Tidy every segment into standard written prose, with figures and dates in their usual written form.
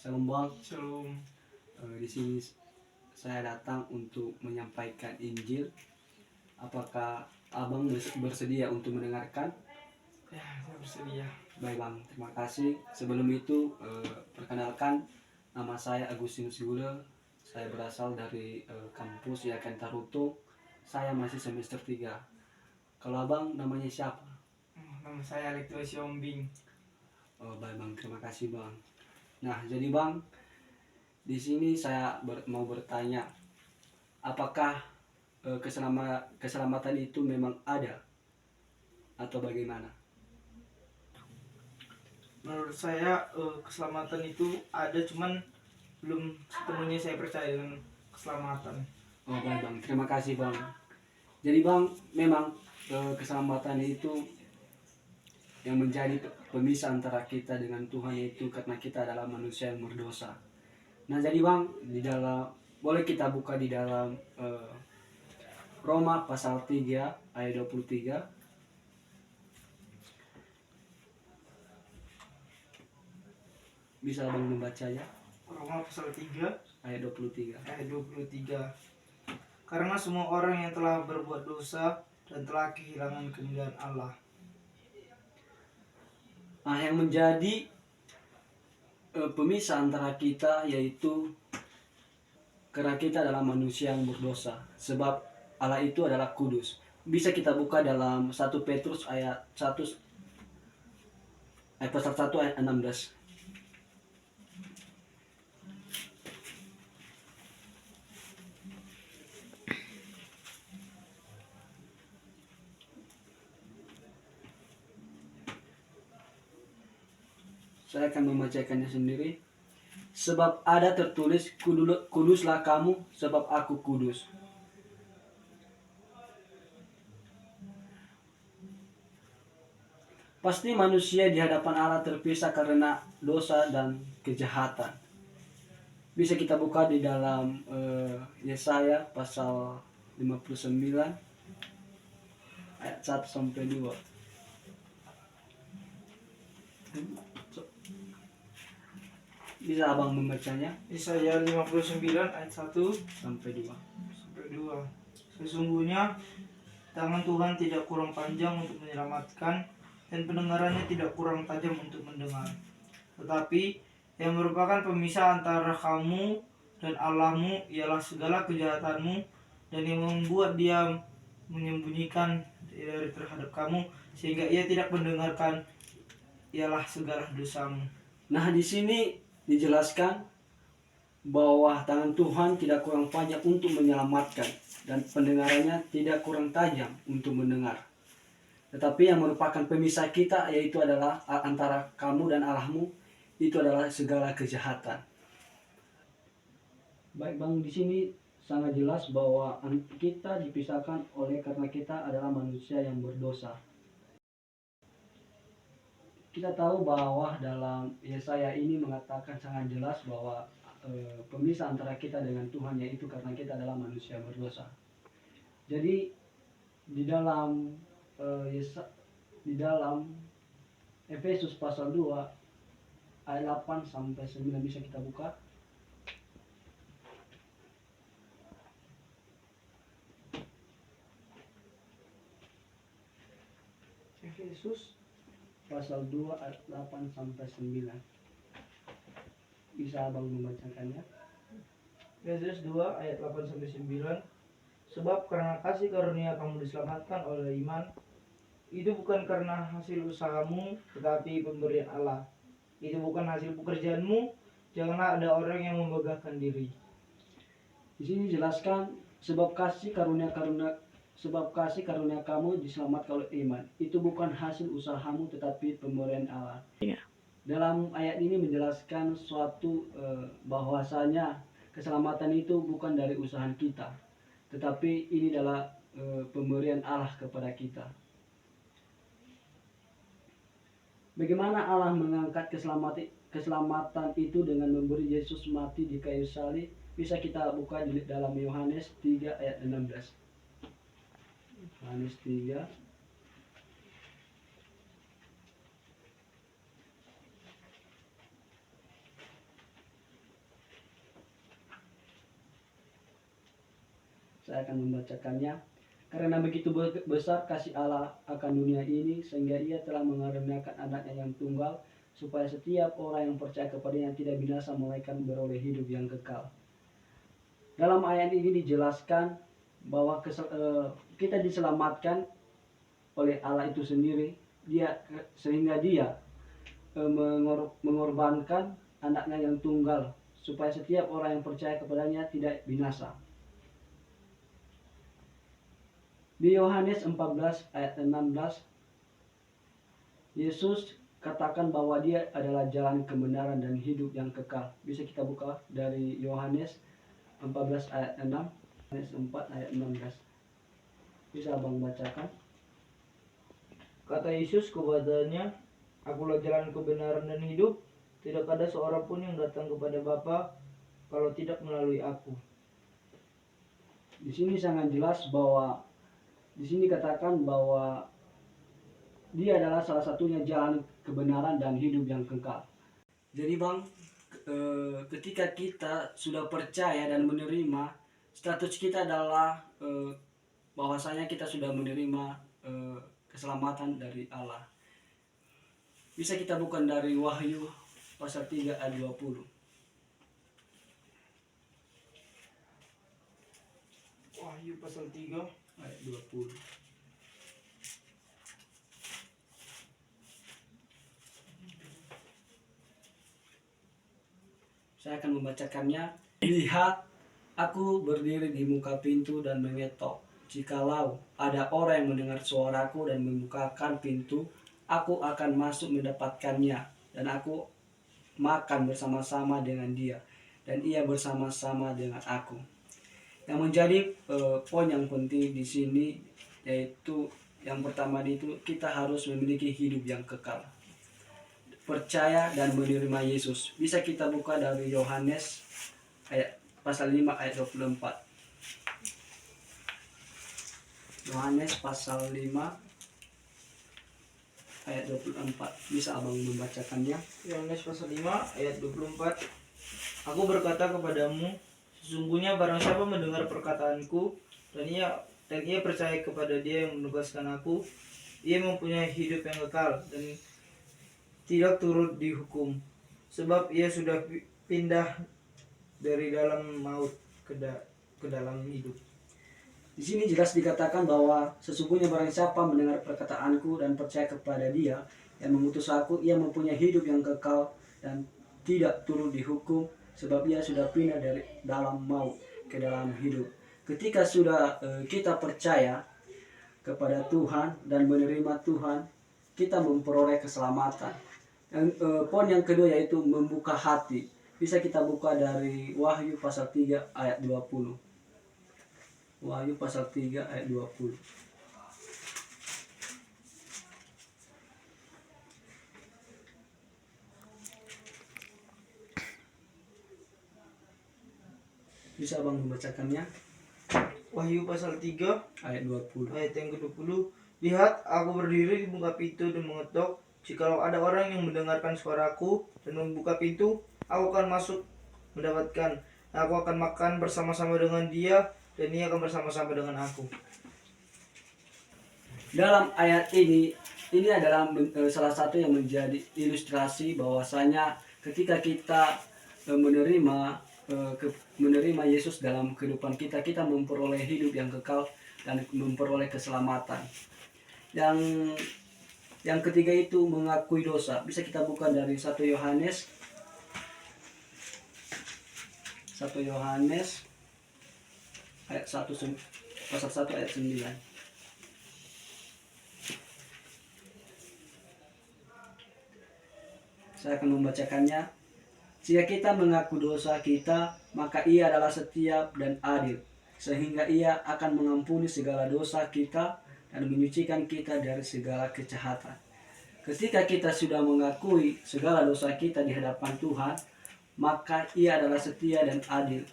Shalom Bang. Shalom. Di sini saya datang untuk menyampaikan Injil. Apakah Abang bersedia untuk mendengarkan? Ya, saya bersedia. Baik Bang, terima kasih. Sebelum itu, perkenalkan, nama saya Agustinus Gula. Saya berasal dari kampus Yakan Tarutung. Saya masih semester 3. Kalau Abang namanya siapa? Nama saya Lektua Siombing. Oh, baik Bang, terima kasih Bang. Nah, jadi Bang, di sini saya mau bertanya, apakah keselamatan itu memang ada atau bagaimana? Menurut saya keselamatan itu ada, cuman belum sepenuhnya saya percaya dengan keselamatan. Oh baik Bang, terima kasih Bang. Jadi Bang, memang keselamatan itu yang menjadi pemisah antara kita dengan Tuhan, yaitu karena kita adalah manusia yang berdosa. Nah jadi Bang, di dalam boleh kita buka di dalam Roma pasal 3 ayat 23. Bisa Bang membacanya? Roma pasal 3 Ayat 23. ayat 23. Karena semua orang yang telah berbuat dosa dan telah kehilangan kemuliaan Allah. Nah yang menjadi pemisah antara kita yaitu karena kita adalah manusia yang berdosa, sebab Allah itu adalah kudus. Bisa kita buka dalam 1 Petrus ayat 1 ayat pasal 1 ayat 16. Saya akan membacakannya sendiri. Sebab ada tertulis, kuduslah kamu sebab aku kudus. Pasti manusia di hadapan Allah terpisah karena dosa dan kejahatan. Bisa kita buka di dalam Yesaya pasal 59 ayat 1 sampai 2. Bisa Abang membacanya? Yesaya 59 ayat 1 Sampai 2. sampai 2. Sesungguhnya tangan Tuhan tidak kurang panjang untuk menyelamatkan, dan pendengarannya tidak kurang tajam untuk mendengar. Tetapi yang merupakan pemisah antara kamu dan Allahmu ialah segala kejahatanmu, dan yang membuat dia menyembunyikan dari terhadap kamu sehingga ia tidak mendengarkan ialah segala dosamu. Nah, di sini dijelaskan bahwa tangan Tuhan tidak kurang panjang untuk menyelamatkan dan pendengarannya tidak kurang tajam untuk mendengar. Tetapi yang merupakan pemisah kita yaitu adalah antara kamu dan Allahmu, itu adalah segala kejahatan. Baik Bang, di sini sangat jelas bahwa kita dipisahkan oleh karena kita adalah manusia yang berdosa. Kita tahu bahwa dalam Yesaya ini mengatakan sangat jelas bahwa pemisah antara kita dengan Tuhan yaitu karena kita adalah manusia berdosa. Jadi di dalam di dalam Efesus pasal 2 ayat 8 sampai 9 bisa kita buka. Efesus pasal 2 ayat 8 sampai 9. Bisa Abang membacakannya? Efesus 2 ayat 8 sampai 9. Sebab karena kasih karunia kamu diselamatkan oleh iman, itu bukan karena hasil usahamu, tetapi pemberian Allah. Itu bukan hasil pekerjaanmu, janganlah ada orang yang membanggakan diri. Di sini jelaskan sebab kasih karunia kamu diselamatkan oleh iman. Itu bukan hasil usahamu tetapi pemberian Allah. Dalam ayat ini menjelaskan suatu bahwasanya keselamatan itu bukan dari usaha kita, tetapi ini adalah pemberian Allah kepada kita. Bagaimana Allah mengangkat keselamatan itu dengan memberi Yesus mati di kayu salib? Bisa kita buka di dalam Yohanes 3 ayat 16. Yohanes 3 Saya akan membacakannya. Karena begitu besar kasih Allah akan dunia ini, sehingga ia telah mengaruniakan anaknya yang tunggal, supaya setiap orang yang percaya kepadanya tidak binasa, melainkan beroleh hidup yang kekal. Dalam ayat ini dijelaskan bahwa kita diselamatkan oleh Allah itu sendiri, sehingga dia mengorbankan anaknya yang tunggal, supaya setiap orang yang percaya kepadanya tidak binasa. Di Yohanes 14 ayat 16, Yesus katakan bahwa dia adalah jalan kebenaran dan hidup yang kekal. Bisa kita buka dari Yohanes 14 ayat 6, Yohanes 4 ayat 16. Bisa abang bacakan? Kata Yesus kepadanya, "Akulah jalan kebenaran dan hidup. Tidak ada seorang pun yang datang kepada Bapa kalau tidak melalui aku." Di sini sangat jelas bahwa di sini katakan bahwa dia adalah salah satunya jalan kebenaran dan hidup yang kekal. Jadi bang, ketika kita sudah percaya dan menerima, status kita adalah bahwasanya kita sudah menerima keselamatan dari Allah. Bisa kita bukan dari Wahyu pasal 3 ayat 20. Wahyu pasal 3 ayat 20. Saya akan membacakannya. Lihat, aku berdiri di muka pintu dan mengetok. Jikalau ada orang yang mendengar suaraku dan membukakan pintu, aku akan masuk mendapatkannya, dan aku makan bersama-sama dengan dia, dan ia bersama-sama dengan aku. Yang menjadi poin yang penting di sini, yaitu yang pertama itu kita harus memiliki hidup yang kekal, percaya dan menerima Yesus. Bisa kita buka dari Yohanes pasal 5 ayat 24. Yohanes pasal 5 ayat 24. Bisa abang membacakannya? Yohanes pasal 5 ayat 24. "Aku berkata kepadamu, sesungguhnya barang siapa mendengar perkataanku dan ia percaya kepada dia yang menugaskan aku, ia mempunyai hidup yang kekal dan tidak turut dihukum, sebab ia sudah pindah dari dalam maut ke dalam hidup." Di sini jelas dikatakan bahwa sesungguhnya barang siapa mendengar perkataanku dan percaya kepada dia yang mengutus aku, ia mempunyai hidup yang kekal dan tidak turut dihukum, sebab ia sudah pindah dari dalam maut ke dalam hidup. Ketika sudah kita percaya kepada Tuhan dan menerima Tuhan, kita memperoleh keselamatan. Poin yang kedua yaitu membuka hati. Bisa kita buka dari Wahyu pasal 3 ayat 20. Wahyu pasal 3 ayat 20. Bisa abang membacakannya? Wahyu pasal 3 ayat 20. ayat yang ke-20. "Lihat, aku berdiri di muka pintu dan mengetok. Jikalau ada orang yang mendengarkan suaraku dan membuka pintu, aku akan masuk mendapatkan. Aku akan makan bersama-sama dengan dia dan ia akan bersama-sama dengan aku." Dalam ayat ini adalah salah satu yang menjadi ilustrasi bahwasanya ketika kita menerima Yesus dalam kehidupan kita, kita memperoleh hidup yang kekal dan memperoleh keselamatan. Yang ketiga itu mengakui dosa. Bisa kita buka dari 1 Yohanes ayat 1 pasal 1 ayat 9. Saya akan membacakannya. Jika kita mengaku dosa kita, maka ia adalah setia dan adil, sehingga ia akan mengampuni segala dosa kita dan menyucikan kita dari segala kejahatan. Ketika kita sudah mengakui segala dosa kita di hadapan Tuhan, maka ia adalah setia dan adil,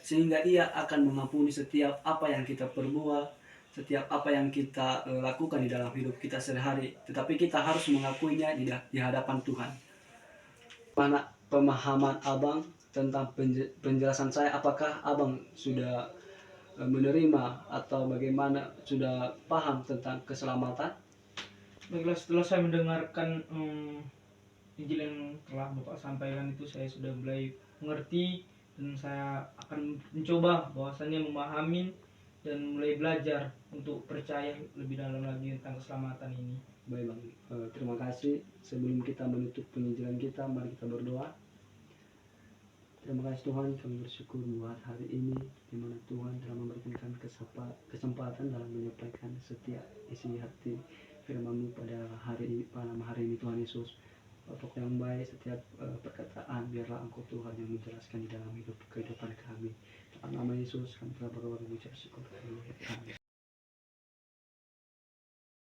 sehingga ia akan mengampuni setiap apa yang kita perbuat, setiap apa yang kita lakukan di dalam hidup kita sehari-hari. Tetapi kita harus mengakuinya di hadapan Tuhan. Mana pemahaman abang tentang penjelasan saya? Apakah abang sudah menerima atau bagaimana sudah paham tentang keselamatan? Baiklah, setelah saya mendengarkan Injil yang telah Bapak sampaikan itu, saya sudah mulai mengerti, dan saya akan mencoba bahwasannya memahami dan mulai belajar untuk percaya lebih dalam lagi tentang keselamatan ini. Baik Bang, terima kasih. Sebelum kita menutup penginjilan kita, mari kita berdoa. Terima kasih Tuhan, kami bersyukur buat hari ini di mana Tuhan telah memberikan kami kesempatan dalam menyampaikan setiap isi hati firman-Mu pada malam hari ini Tuhan Yesus. Bapak yang baik, setiap perkataan biarlah Engkau Tuhan yang menjelaskan di dalam kehidupan kami. Dalam nama Yesus kami telah berdoa dan mengucap syukur. Amin.